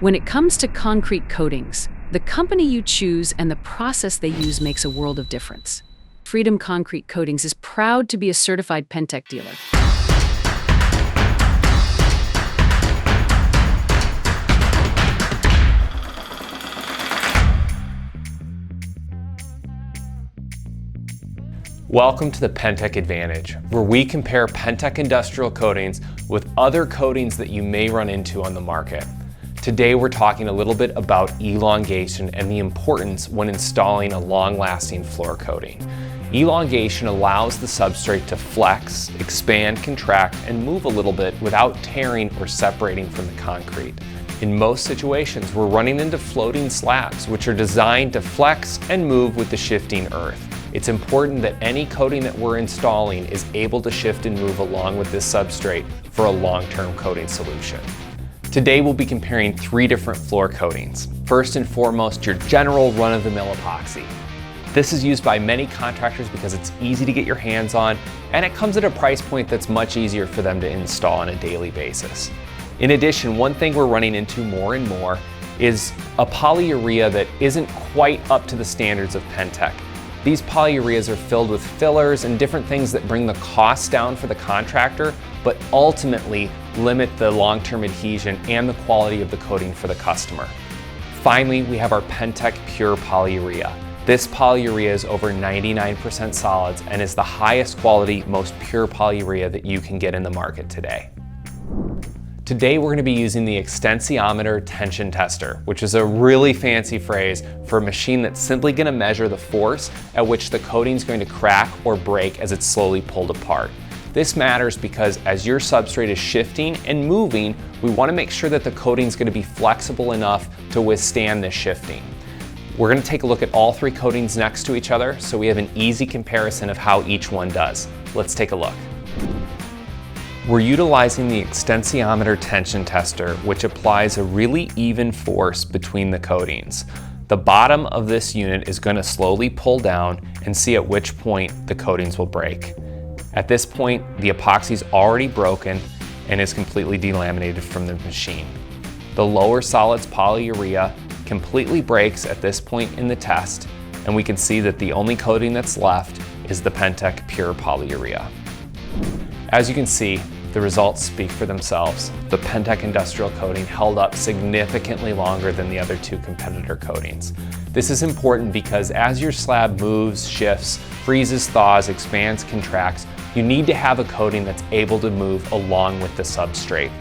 When it comes to concrete coatings, the company you choose and the process they use makes a world of difference. Freedom Concrete Coatings is proud to be a certified Penntek dealer. Welcome to the Penntek Advantage, where we compare Penntek industrial coatings with other coatings that you may run into on the market. Today we're talking a little bit about elongation and the importance when installing a long-lasting floor coating. Elongation allows the substrate to flex, expand, contract, and move a little bit without tearing or separating from the concrete. In most situations, we're running into floating slabs, which are designed to flex and move with the shifting earth. It's important that any coating that we're installing is able to shift and move along with this substrate for a long-term coating solution. Today we'll be comparing 3 different floor coatings. First and foremost, your general run-of-the-mill epoxy. This is used by many contractors because it's easy to get your hands on, and it comes at a price point that's much easier for them to install on a daily basis. In addition, one thing we're running into more and more is a polyurea that isn't quite up to the standards of Penntek. These polyureas are filled with fillers and different things that bring the cost down for the contractor, but ultimately limit the long-term adhesion and the quality of the coating for the customer. Finally, we have our Penntek Pure Polyurea. This polyurea is over 99% solids and is the highest quality, most pure polyurea that you can get in the market today. Today we're going to be using the extensiometer tension tester, which is a really fancy phrase for a machine that's simply going to measure the force at which the coating is going to crack or break as it's slowly pulled apart. This matters because as your substrate is shifting and moving, we want to make sure that the coating is going to be flexible enough to withstand this shifting. We're going to take a look at all 3 coatings next to each other so we have an easy comparison of how each one does. Let's take a look. We're utilizing the extensiometer tension tester, which applies a really even force between the coatings. The bottom of this unit is going to slowly pull down and see at which point the coatings will break. At this point, the epoxy is already broken and is completely delaminated from the machine. The lower solids polyurea completely breaks at this point in the test, and we can see that the only coating that's left is the Penntek Pure Polyurea. As you can see, the results speak for themselves. The Penntek industrial coating held up significantly longer than the other 2 competitor coatings. This is important because as your slab moves, shifts, freezes, thaws, expands, contracts, you need to have a coating that's able to move along with the substrate.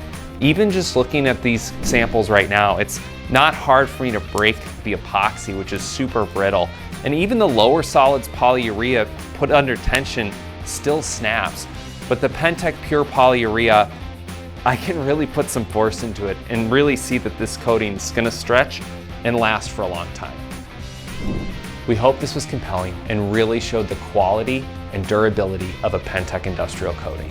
Even just looking at these samples right now, it's not hard for me to break the epoxy, which is super brittle. And even the lower solids polyurea put under tension still snaps. But the Penntek Pure Polyurea, I can really put some force into it and really see that this coating is going to stretch and last for a long time. We hope this was compelling and really showed the quality and durability of a Penntek industrial coating.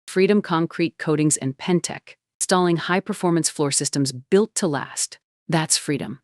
Freedom Concrete Coatings and Penntek, installing high-performance floor systems built to last. That's freedom.